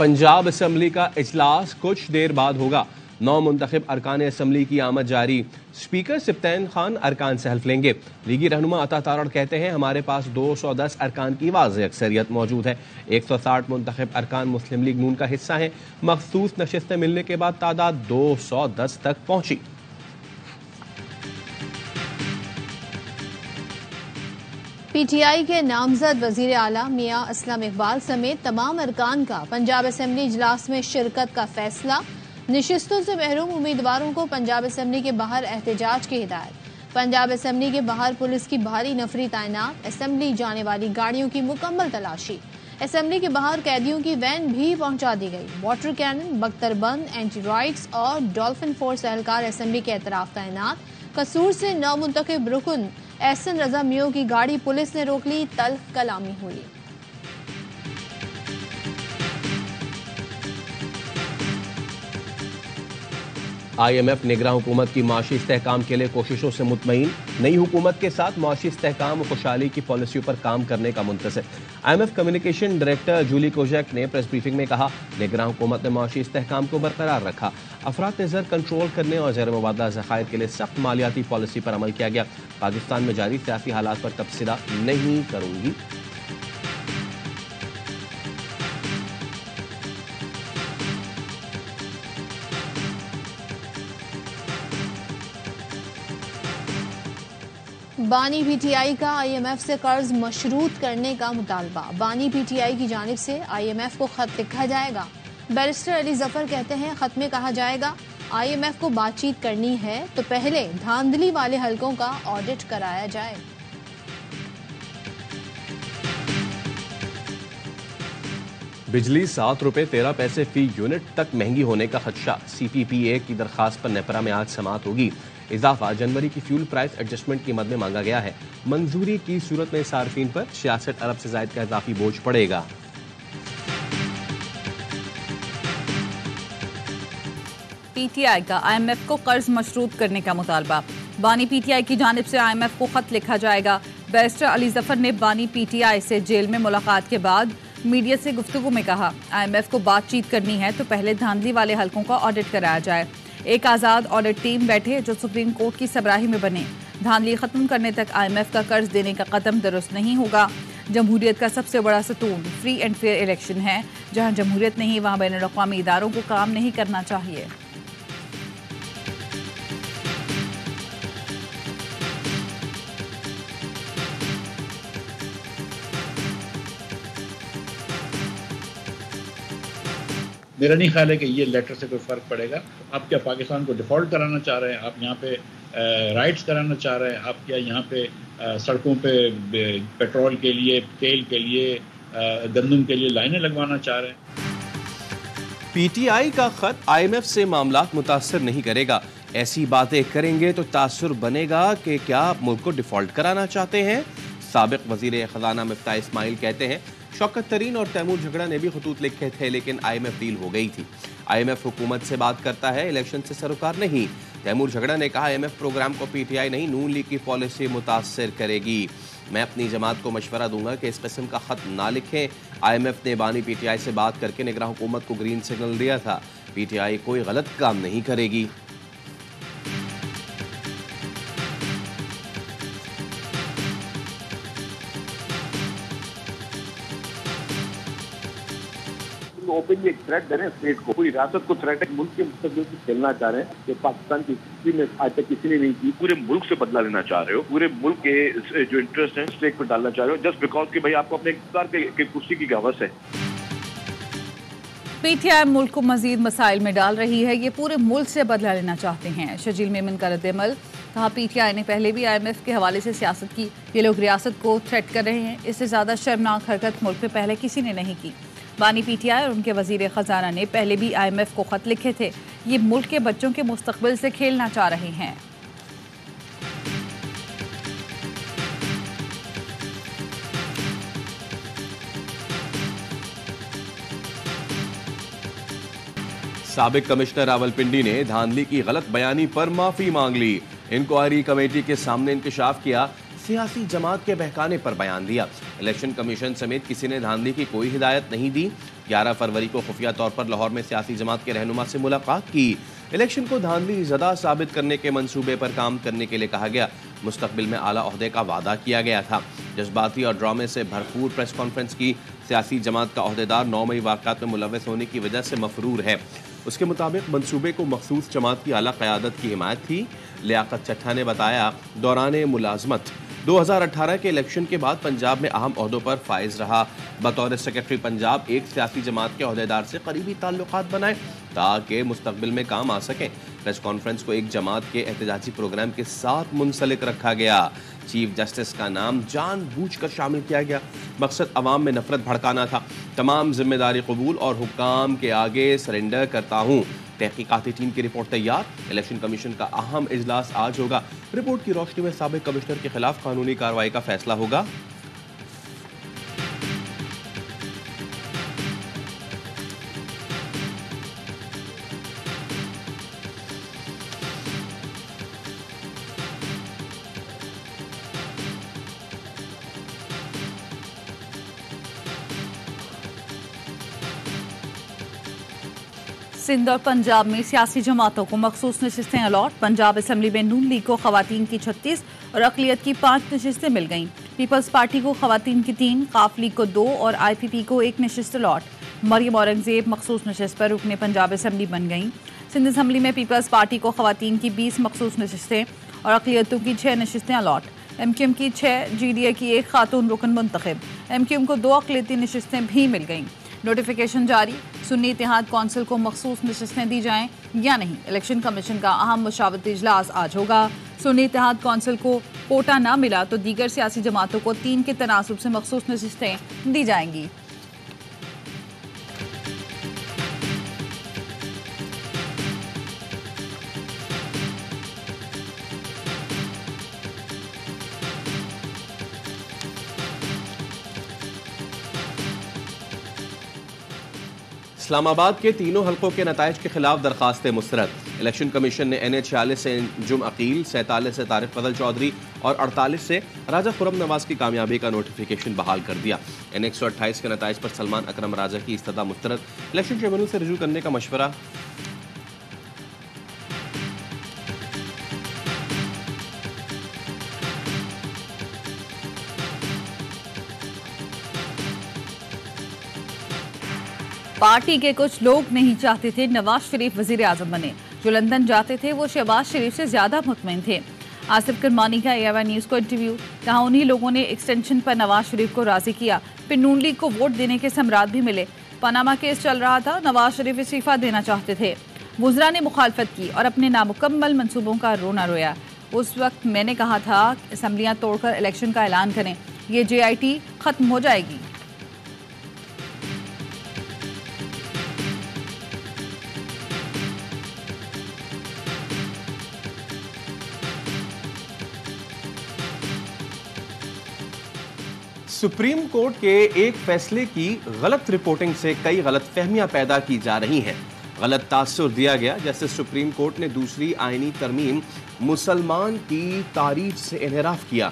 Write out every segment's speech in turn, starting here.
Punjab assembly का इजलास कुछ देर बाद होगा। 9 मुंतखब अरकान असम्बली की आमद जारी। स्पीकर सिप्तैन खान अरकान से हल्फ लेंगे। लीगी रहनुमा अता तारड़ कहते हैं हमारे पास 210 अरकान की वाज़ेह अक्सरियत मौजूद है। 160 मुंतखब अरकान मुस्लिम लीग नून का हिस्सा हैं। मखसूस नशिस्तें मिलने के बाद तादाद 210 तक पहुंची। PTI के नामजद वजीर आला मियां असलम इकबाल समेत तमाम अरकान का पंजाब असम्बली इजलास में शिरकत का फैसला। नशिस्तों से महरूम उम्मीदवारों को पंजाब असम्बली के बाहर एहतजाज की हिदायत। पंजाब असम्बली के बाहर पुलिस की भारी नफरी तैनात। असम्बली जाने वाली गाड़ियों की मुकम्मल तलाशी। असम्बली के बाहर कैदियों की वैन भी पहुंचा दी गई। वाटर कैनन, बख्तरबंद, एंटी राइट्स और डॉल्फिन फोर्स एहलकार असम्बली के एतराफ तैनात। कसूर से 9 मुंतखब रुकन एहसन रजा मियो की गाड़ी पुलिस ने रोक ली। तल्ख कलामी हुई। IMF निगरान हुकूमत की माशी इस्तेहकाम के लिए कोशिशों से मुतमईन। नई हुकूमत के साथ माशी इस्तेहकाम और खुशहाली की पॉलिसियों पर काम करने का मुंतज़िर। IMF communication director Julie Kozack ने प्रेस ब्रीफिंग में कहा निगरान हुकूमत ने माशी इस्तेहकाम को बरकरार रखा। अफरात ज़र कंट्रोल करने और ज़र मुबादला ज़खायर के लिए सख्त मालियाती पॉलिसी पर अमल किया गया। पाकिस्तान में जारी सियासी हालात पर तबसरा नहीं करूंगी। बानी PTI का IMF से कर्ज मशरूत करने का मुतालबा। बानी PTI की जानिब से IMF को खत लिखा जाएगा। बैरिस्टर अली जफर कहते हैं खत में कहा जाएगा IMF को बातचीत करनी है तो पहले धांधली वाले हलकों का ऑडिट कराया जाए। बिजली 7 रुपए 13 पैसे फी यूनिट तक महंगी होने का खदशा। CPPA की दरखास्त पर नेपरा में आज समाअत होगी। इजाफा जनवरी की फ्यूल प्राइस एडजस्टमेंट की मद में मांगा गया है। मंजूरी की सूरत में सार्फिन पर 66 अरब से ज्यादा का इजाफी बोझ पड़ेगा। PTI का IMF को कर्ज मशरूत करने का मुतालबा। बानी PTI की जानिब से IMF को खत लिखा जाएगा। बैरिस्टर अली जफर ने बानी PTI से जेल में मुलाकात के बाद मीडिया से गुफ्तगू में कहा IMF को बातचीत करनी है तो पहले धांधली वाले हलकों का ऑडिट कराया जाए। एक आज़ाद ऑडिट टीम बैठे जो सुप्रीम कोर्ट की सबराही में बने। धांधली खत्म करने तक IMF का कर्ज देने का कदम दुरुस्त नहीं होगा। जमहूरियत का सबसे बड़ा सतून फ्री एंड फेयर इलेक्शन है। जहां जमहूरियत नहीं वहां बैन अवी इदारों को काम नहीं करना चाहिए। मेरा नहीं ख्याल है कि ये लेटर से कोई फ़र्क पड़ेगा। आप क्या पाकिस्तान को डिफ़ॉल्ट कराना चाह रहे हैं? आप यहाँ पे राइट्स कराना चाह रहे हैं? आप क्या यहाँ पे सड़कों पे पेट्रोल के लिए, तेल के लिए, गंदम के लिए लाइनें लगवाना चाह रहे हैं? PTI का खत IMF से मामलात मुतासर नहीं करेगा। ऐसी बातें करेंगे तो तासुर बनेगा कि क्या आप मुल्क को डिफ़ॉल्ट कराना चाहते हैं। साबिक वज़ीर ख़ज़ाना मिफ्ताह इस्माइल कहते हैं शौकत तरीन और तैमूर झगड़ा ने भी खतूत लिखे थे लेकिन IMF डील हो गई थी। IMF हुकूमत से बात करता है, इलेक्शन से सरोकार नहीं। तैमूर झगड़ा ने कहा IMF प्रोग्राम को PTI नहीं नून लीग की पॉलिसी मुतासर करेगी। मैं अपनी जमात को मशवरा दूंगा कि इस किस्म का खत ना लिखें। IMF ने बानी PTI से बात करके निगरान हुकूमत को ग्रीन सिग्नल दिया था। PTI कोई गलत काम नहीं करेगी। ओपनली एक थ्रेट दे रहे हैं स्टेट को, पूरी रियासत को थ्रेट है। मुल्क के मुस्तकबिल से खेलना चाह रहे हैं कि पाकिस्तान की हिस्ट्री में आज तक किसी ने नहीं की। पूरे मुल्क से बदला लेना चाह रहे हो, पूरे मुल्क के जो इंटरेस्ट है स्टेट पर डालना चाह रहे हो, जस्ट बिकॉज कि भाई आपको अपने इख्तियार के कुर्सी की हवस है। PTI मुल्क को मजीद मसाइल में डाल रही है। ये पूरे मुल्क से बदला लेना चाहते हैं। शजील मेमन का रद्द-ए-अमल। कहा PTI ने पहले भी IMF के हवाले से सियासत की। ये लोग रियासत को थ्रेट कर रहे हैं। इससे ज़्यादा शर्मनाक हरकत मुल्क में पहले किसी ने नहीं की। बानी PTI और उनके वजीर ख़जाना ने पहले भी IMF को खत लिखे थे। ये मुल्क के बच्चों के मुस्तकबिल से खेलना चाह रहे हैं। साबिक कमिश्नर रावलपिंडी ने धांधली की गलत बयानी पर माफी मांग ली। इंक्वायरी कमेटी के सामने इंकशाफ किया सियासी जमात के बहकाने पर बयान दिया। इलेक्शन कमीशन समेत किसी ने धांधली की कोई हिदायत नहीं दी। 11 फरवरी को खुफिया तौर पर लाहौर में सियासी जमात के रहनुमा से मुलाकात की। इलेक्शन को धांधली ज़दा साबित करने के मंसूबे पर काम करने के लिए कहा गया। मुस्तकबिल में आला ओहदे का वादा किया गया था। जज्बाती और ड्रामे से भरपूर प्रेस कॉन्फ्रेंस की सियासी जमात का ओहदेदार 9 मई वाक़यात में मुलव्वस होने की वजह से मफरूर है। उसके मुताबिक मंसूबे को मखसूस जमात की आला क़यादत की हिमायत थी। लियाकत चट्टा ने बताया, दौरान मुलाजमत 2018 के इलेक्शन के बाद पंजाब में अहम ओहदों पर फाइज रहा। बतौर सेक्रेटरी पंजाब एक सियासी जमात के ओहदेदार से करीबी ताल्लुकात बनाए ताकि मुस्तकबिल में काम आ सकें। प्रेस कॉन्फ्रेंस को एक जमात के एहतजाजी प्रोग्राम के साथ मुंसलिक रखा गया। चीफ जस्टिस का नाम जानबूझकर शामिल किया गया। मकसद अवाम में नफरत भड़काना था। तमाम जिम्मेदारी कबूल और हुक्काम के आगे सरेंडर करता हूँ। तहकीकाती टीम की रिपोर्ट तैयार। इलेक्शन कमीशन का अहम इजलास आज होगा। रिपोर्ट की रोशनी में साबिक कमिश्नर के खिलाफ कानूनी कार्रवाई का फैसला होगा। सिंध और पंजाब में सियासी जमातों को मखसूस नशिस्तें अलॉट। पंजाब असम्बली में नून लीग को खवातीन की 36 और अक़लियत की 5 नशिस्तें मिल गईं। पीपल्स पार्टी को खवातीन की 3, काफ लीग को 2 और IPP को 1 नशिस्त अलॉट। मरियम औरंगजेब मखसूस नशिस्त पर रुकने पंजाब असम्बली बन गईं। सिंध असम्बली में पीपल्स पार्टी को खवातीन की 20 मखसूस नशिस्तें और अक़लियतों की 6 नशिस्तें अलॉट। MQM की 6, GDA की 1 खातून रुकन मुंतखब। MQM को 2 अक़लियती नशिस्तें भी मिल गईं। नोटिफिकेशन जारी। सुन्नी इत्तेहाद कौंसिल को मखसूस नशिस्तें दी जाएं या नहीं। इलेक्शन कमीशन का अहम मशावरती इजलास आज होगा। सुन्नी इत्तेहाद कौंसिल को कोटा ना मिला तो दीगर सियासी जमातों को 3 के तनासुब से मखसूस नशिस्तें दी जाएंगी। इस्लामाबाद के तीनों हलकों के नताइज के खिलाफ दरखास्तें मुस्तरद। इलेक्शन कमीशन ने NH 46 से अंजुम अकील, 47 से तारिक फजल चौधरी और 48 से राजा खुरम नवाज की कामयाबी का नोटिफिकेशन बहाल कर दिया। NH 128 के नताइज पर सलमान अकरम राजा की इस्तदा मुस्तरद। इलेक्शन ट्रिब्यूनल से रजू करने का मशवरा। पार्टी के कुछ लोग नहीं चाहते थे नवाज शरीफ वजीर आजम बने। जो लंदन जाते थे वो शहबाज शरीफ से ज्यादा मुतमईन थे। आसिफ करमानी का AIY न्यूज़ को इंटरव्यू। कहा उन्हीं लोगों ने एक्सटेंशन पर नवाज शरीफ को राजी किया, फिर नून लीग को वोट देने के समरात भी मिले। पनामा केस चल रहा था, नवाज शरीफ इस्तीफा देना चाहते थे। वुज़रा ने मुखालफत की और अपने नामुकम्मल मंसूबों का रोना रोया। उस वक्त मैंने कहा था असम्बलियाँ तोड़कर इलेक्शन का ऐलान करें, ये JIT खत्म हो जाएगी। सुप्रीम कोर्ट के एक फैसले की गलत रिपोर्टिंग से कई गलत फहमियां पैदा की जा रही हैं। गलत तासुर दिया गया जैसे सुप्रीम कोर्ट ने दूसरी आईनी तरमीम मुसलमान की तारीफ से इनहराफ किया।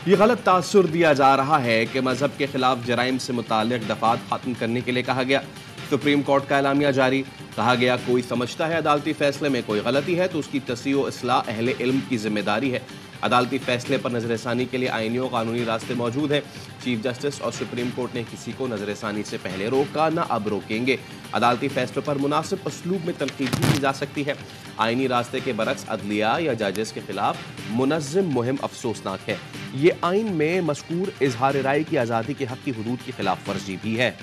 ये गलत तासुर दिया जा रहा है कि मजहब के खिलाफ जराइम से मुताल्लिक दफात खत्म करने के लिए कहा गया। सुप्रीम कोर्ट का एलामिया जारी। कहा गया कोई समझता है अदालती फैसले में कोई गलती है तो उसकी तस्सीह व इस्लाह अहले इल्म की जिम्मेदारी है। अदालती फैसले पर नजरसानी के लिए आईनी और कानूनी रास्ते मौजूद हैं। चीफ जस्टिस और सुप्रीम कोर्ट ने किसी को नजरसानी से पहले रोका, न अब रोकेंगे। अदालती फैसलों पर मुनासिब उसलूब में तनकीद भी की जा सकती है। आईनी रास्ते के बरक्स अदलिया या जजेस के खिलाफ मुनज़्ज़म मुहिम अफसोसनाक है। ये आइन में मज़कूर इजहार राय की आज़ादी के हक़ की हुदूद की खिलाफ वर्जी भी है।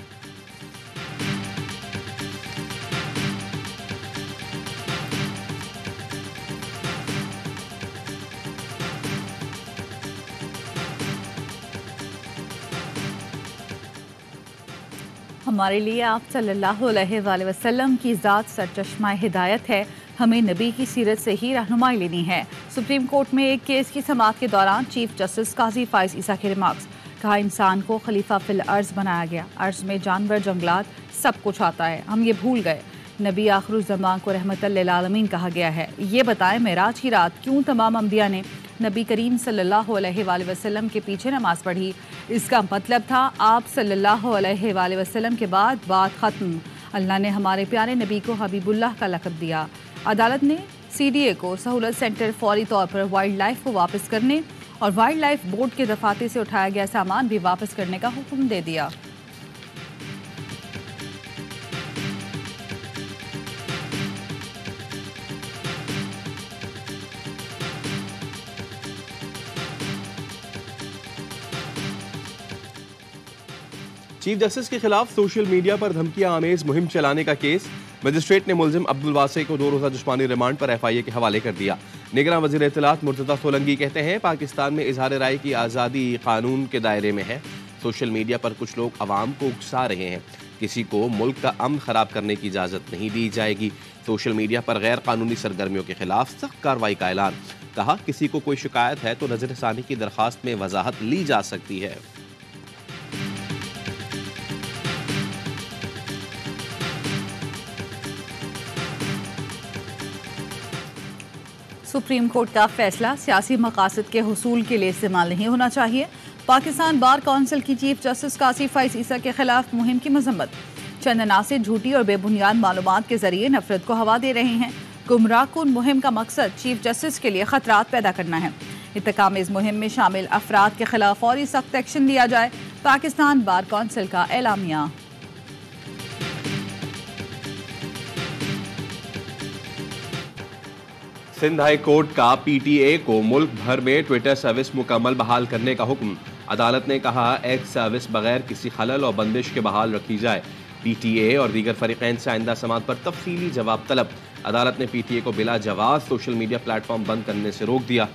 हमारे लिए आप सल्लल्लाहु अलैहि वसल्लम की ज़ात सरचश्मा हिदायत है। हमें नबी की सीरत से ही रहनुमाई लेनी है। सुप्रीम कोर्ट में एक केस की समाअत के दौरान चीफ जस्टिस काजी फाइज ईसा के रिमार्क्स। कहा इंसान को खलीफा फिल अर्ज बनाया गया, अर्ज में जानवर जंगलात सब कुछ आता है, हम ये भूल गए। नबी आखिरुज़्ज़मान को रहमतल लिल आलमीन कहा गया है। ये बताएं मेराज की रात क्यों तमाम अंबिया ने नबी करीम सल्लल्लाहु अलैहि वसल्लम के पीछे नमाज पढ़ी। इसका मतलब था आप सल्लल्लाहु अलैहि वसल्लम के बाद बात खत्म। अल्लाह ने हमारे प्यारे नबी को हबीबुल्लाह का लक़ब दिया। अदालत ने CDA को सहूलत सेंटर फौरी तौर पर वाइल्ड लाइफ को वापस करने और वाइल्ड लाइफ बोर्ड के दफातर से उठाया गया सामान भी वापस करने का हुक्म दे दिया। चीफ जस्टिस के खिलाफ सोशल मीडिया पर धमकियां आमेज मुहिम चलाने का केस। मजिस्ट्रेट ने मुलजिम अब्दुल वासे को 2 रोज़ा जिस्मानी रिमांड पर FIA के हवाले कर दिया। निगरान वज़ीर इत्तलात मुर्तज़ा सोलंकी कहते हैं पाकिस्तान में इजहार राय की आज़ादी कानून के दायरे में है। सोशल मीडिया पर कुछ लोग अवाम को उकसा रहे हैं। किसी को मुल्क का अमन खराब करने की इजाज़त नहीं दी जाएगी। सोशल मीडिया पर गैर कानूनी सरगर्मियों के खिलाफ सख्त कार्रवाई का ऐलान। कहा किसी को कोई शिकायत है तो नज़रसानी की दरख्वास्त में वजाहत ली जा सकती है। सुप्रीम कोर्ट का फैसला सियासी मकासद के हुसूल के लिए इस्तेमाल नहीं होना चाहिए। पाकिस्तान बार काउंसिल की चीफ जस्टिस कासी फैज़ ईसा के खिलाफ मुहिम की मजम्मत। चंद अनासिर झूठी और बेबुनियाद मालूमात के जरिए नफरत को हवा दे रहे हैं। गुमराहकुन मुहिम का मकसद चीफ जस्टिस के लिए खतरात पैदा करना है। इंतकाम इस मुहिम में शामिल अफराद के खिलाफ फौरी सख्त एक्शन लिया जाए। पाकिस्तान बार काउंसिल का एलामिया। सिंध हाई कोर्ट का PTA को मुल्क भर में ट्विटर सर्विस मुकम्मल बहाल करने का हुक्म। अदालत ने कहा एक्स सर्विस बगैर किसी खलल और बंदिश के बहाल रखी जाए। PTA और दीगर फरीकैन से आइंदा समात पर तफसीली जवाब तलब। अदालत ने PTA को बिला जवाब सोशल मीडिया प्लेटफॉर्म बंद करने से रोक दिया।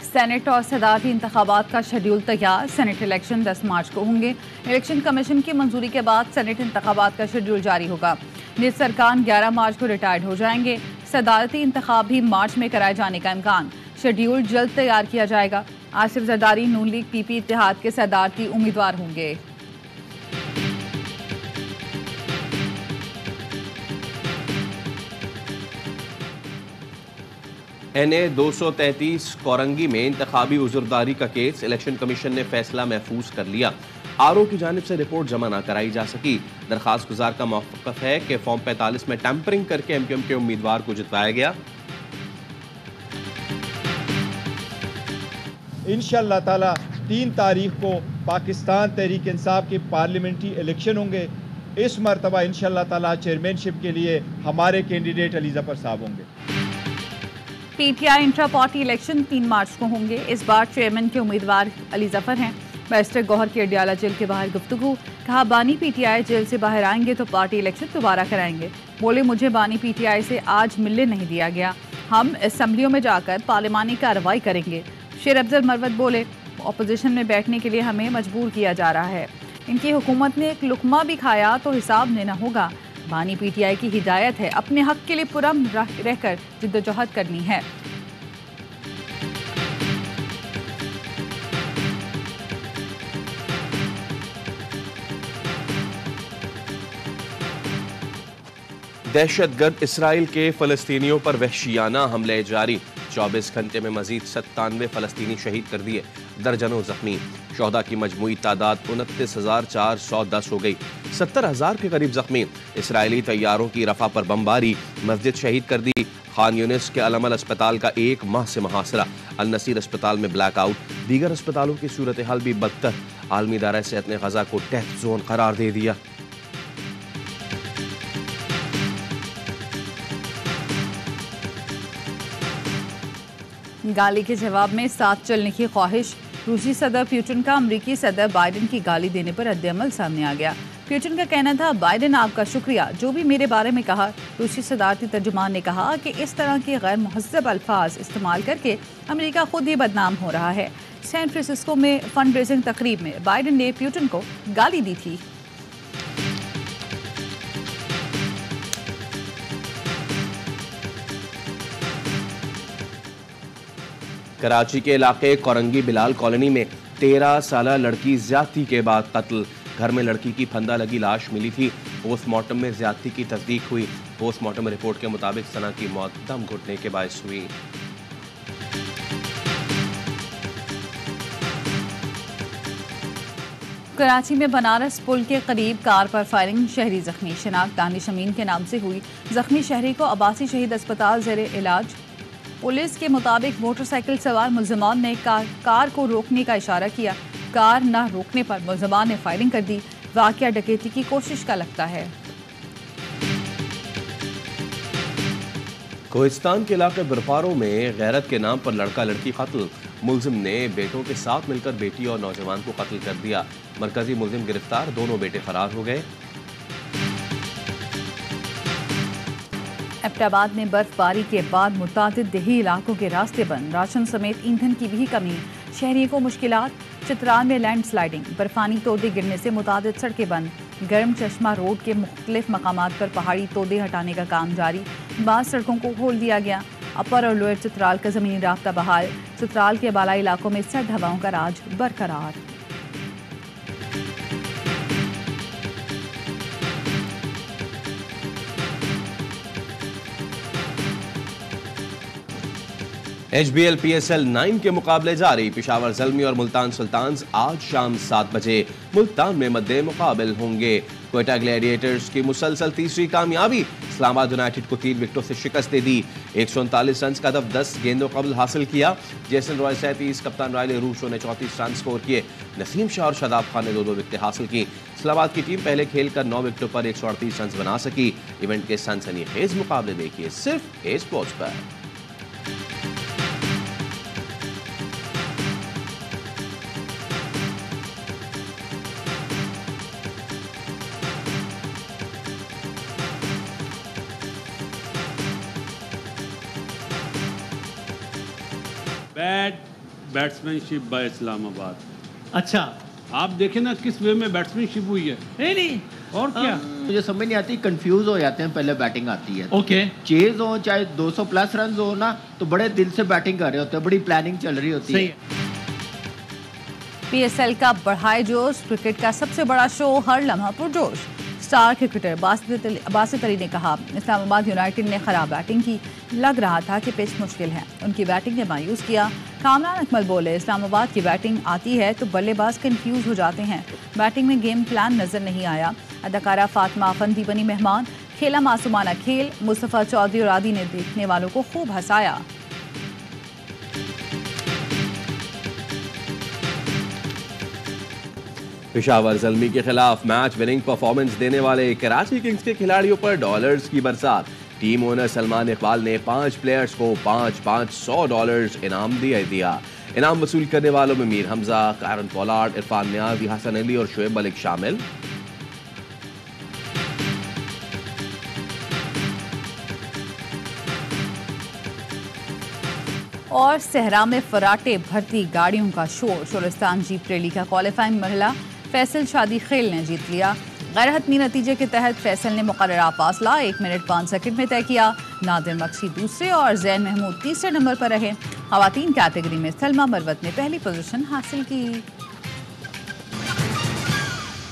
सेनेट और सदारती इंतखाबात का शेड्यूल तैयार। सेनेट इलेक्शन 10 मार्च को होंगे। इलेक्शन कमीशन की मंजूरी के बाद सेनेट इंतखाबात का शेड्यूल जारी होगा। निज सरकान 11 मार्च को रिटायर्ड हो जाएंगे। सदारती इंतखाब भी मार्च में कराए जाने का इम्कान। शेड्यूल जल्द तैयार किया जाएगा। आसिफ जरदारी नून लीग PP इत्तेहाद के सदारती उम्मीदवार होंगे। NA 233 कोरंगी में इंतखाबी उज़ुरदारी का केस। इलेक्शन कमीशन ने फैसला महफूज कर लिया। RO की जानिब से रिपोर्ट जमा न कराई जा सकी। दरखास्त गुजार का मौक़िफ़ है कि फॉर्म 45 में टैंपरिंग करके MQM के उम्मीदवार को जितवाया गया। इंशाअल्लाह ताला 3 तारीख को पाकिस्तान तहरीक इंसाफ के पार्लियामेंट्री इलेक्शन होंगे। इस मरतबा इंशाअल्लाह ताला चेयरमैनशिप के लिए हमारे कैंडिडेट अली ज़फ़र साहब होंगे। PTI इंट्रा पार्टी इलेक्शन 3 मार्च को होंगे। इस बार चेयरमैन के उम्मीदवार अली ज़फ़र हैं। बैरिस्टर गौहर की अडियाला जेल के बाहर गुफ्तगू। कहा बानी PTI जेल से बाहर आएंगे तो पार्टी इलेक्शन दोबारा कराएंगे। बोले मुझे बानी PTI से आज मिलने नहीं दिया गया। हम असम्बलियों में जाकर पार्लिमानी कार्रवाई करेंगे। शेर अफजल मरवत बोले अपोजिशन में बैठने के लिए हमें मजबूर किया जा रहा है। इनकी हुकूमत ने एक लुकमा भी खाया तो हिसाब लेना होगा। बानी PTI की हिदायत है अपने हक के लिए पुरम रहकर जिद्दोजहद करनी है। दहशतगर्द इसराइल के फ़लस्तीनियों पर वहशियाना हमले जारी। 24 घंटे में मजीद 97 फ़लस्तीनी शहीद कर दिए। दर्जनों जख्मी। शोहदा की मजमूई तादाद 29,410 हो गई। 70,000 के करीब जख्मी। इसराइली तैयारों की रफा पर बमबारी। मस्जिद शहीद कर दी। खान यूनिस के अलमल अस्पताल का 1 माह से मुहासरा। अल नसीर अस्पताल में ब्लैकआउट। दीगर अस्पतालों की सूरत हाल भी बदतर। आलमी इदारा सेहत ने गजा को डेथ जोन करार दे दिया। गाली के जवाब में साथ चलने की ख्वाहिश। रूसी सदर पुतिन का अमेरिकी सदर बाइडेन की गाली देने पर रद्द-ए-अमल सामने आ गया। पुतिन का कहना था बाइडेन आपका शुक्रिया जो भी मेरे बारे में कहा। रूसी सदारती तर्जुमान ने कहा कि इस तरह के गैर मुहज़्ज़ब अल्फाज इस्तेमाल करके अमेरिका खुद ही बदनाम हो रहा है। सैन फ्रांसिस्को में फंड रेजिंग तकरीब में बाइडेन ने पुतिन को गाली दी थी। कराची के इलाके कोरंगी बिलाल कॉलोनी में 13 साला लड़की ज्यादती के बाद कत्ल। घर में लड़की की फंदा लगी लाश मिली थी। पोस्टमार्टम में ज्यादती की तस्दीक हुई। पोस्टमार्टम रिपोर्ट के मुताबिक सना की मौत दम घुटने के बायस हुई। कराची में बनारस पुल के करीब कार पर फायरिंग, शहरी जख्मी। शनाख्त दानिश अमीन के नाम से हुई। जख्मी शहरी को अब्बासी शहीद अस्पताल ज़ेरे इलाज। पुलिस के मुताबिक मोटरसाइकिल सवार मुल्ज़िमान ने कार को रोकने का इशारा किया। कार न रोकने पर मुल्ज़िमान ने फायरिंग कर दी। वाक़या डकैती की कोशिश का लगता है। कोहिस्तान के इलाके बिरपारो में गैरत के नाम पर लड़का लड़की कत्ल। मुल्जिम ने बेटों के साथ मिलकर बेटी और नौजवान को कत्ल कर दिया। मरकजी मुल्जिम गिरफ्तार, दोनों बेटे फरार हो गए। एबटाबाद में बर्फबारी के बाद मुतादिद देही इलाकों के रास्ते बंद। राशन समेत ईंधन की भी कमी, शहरियों को मुश्किलात। चित्राल में लैंड स्लाइडिंग, बर्फानी तोदे गिरने से मुतादिद सड़कें बंद। गर्म चश्मा रोड के मुख्तलिफ मकामात पर पहाड़ी तोदे हटाने का काम जारी। बाद सड़कों को खोल दिया गया। अपर और लोअर चित्राल का ज़मीनी रास्ता बहाल। चित्राल के बालाई इलाकों में सर्द हवाओं का राज बरकरार। HBL PSL 9 के मुकाबले जारी। पेशावर ज़ल्मी और मुल्तान सुल्तान्स आज शाम 7 बजे मुल्तान में मद्दे मुकाबिल होंगे। क्वेटा ग्लैडिएटर्स की मुसलसल तीसरी कामयाबी। इस्लामाबाद यूनाइटेड को 3 विकेटों से शिकस्त दे दी। 139 रन का हदफ 10 गेंदों कबल हासिल किया। जेसन रॉय 37, कप्तान राइले रूशो ने 34 रन स्कोर किए। नसीम शाह और शादाब खान ने 2-2 विकेटें हासिल की। इस्लामाबाद की टीम पहले खेलकर 9 विकेटों पर 138 रन बना सकी। इवेंट के सनसनीखेज मुकाबले देखिए सिर्फ ए स्पोर्ट्स पर। Bad batsmanship by Islamabad. अच्छा, आप देखें ना किस वे में बैट्समैनशिप हुई है। नहीं और क्या मुझे समझ नहीं आती, कंफ्यूज हो जाते हैं पहले बैटिंग आती है। ओके, चेज हो चाहे 200 प्लस रन हो ना, तो बड़े दिल से बैटिंग कर रहे होते हैं, बड़ी प्लानिंग चल रही होती है। PSL का बढ़ाए जोश, क्रिकेट का सबसे बड़ा शो हर लम्हा पुरजोश। स्टार क्रिकेटर बासित अली ने कहा, इस्लामाबाद यूनाइटेड ने खराब बैटिंग की। लग रहा था कि पिच मुश्किल है। उनकी बैटिंग ने मायूस किया। कामरान अकमल बोले, इस्लामाबाद की बैटिंग आती है तो बल्लेबाज कंफ्यूज हो जाते हैं। बैटिंग में गेम प्लान नजर नहीं आया। अदाकारा फातिमा अफंदी बनी मेहमान। खेला मासूमाना खेल। मुस्तफ़ा चौधरी और आदि ने देखने वालों को खूब हंसाया। पेशावर ज़ल्मी के खिलाफ मैच विनिंग परफॉर्मेंस देने वाले कराची किंग्स के खिलाड़ियों पर डॉलर्स की बरसात। टीम ओनर सलमान इकबाल ने 5 प्लेयर्स को $500 इनाम दिया। इनाम वसूल करने वालों में मीर हमजा, कारन पोलार्ड, इरफान नियाज़ी, हसन अली और शुएब मलिक शामिल। और सहरा में फराटे भरती गाड़ियों का शोर। शोलिस्तान जीप रैली का क्वालिफाइंग मरहला फैसल शादी खेल ने जीत लिया। गैर हतमी नतीजे के तहत फैसल ने मुकर्ररा फासला 1 मिनट 5 सेकंड में तय किया। नादिर मक्सी दूसरे और जैन महमूद तीसरे नंबर पर रहे। खवातीन कैटेगरी में सलमा मरवत ने पहली पोजीशन हासिल की।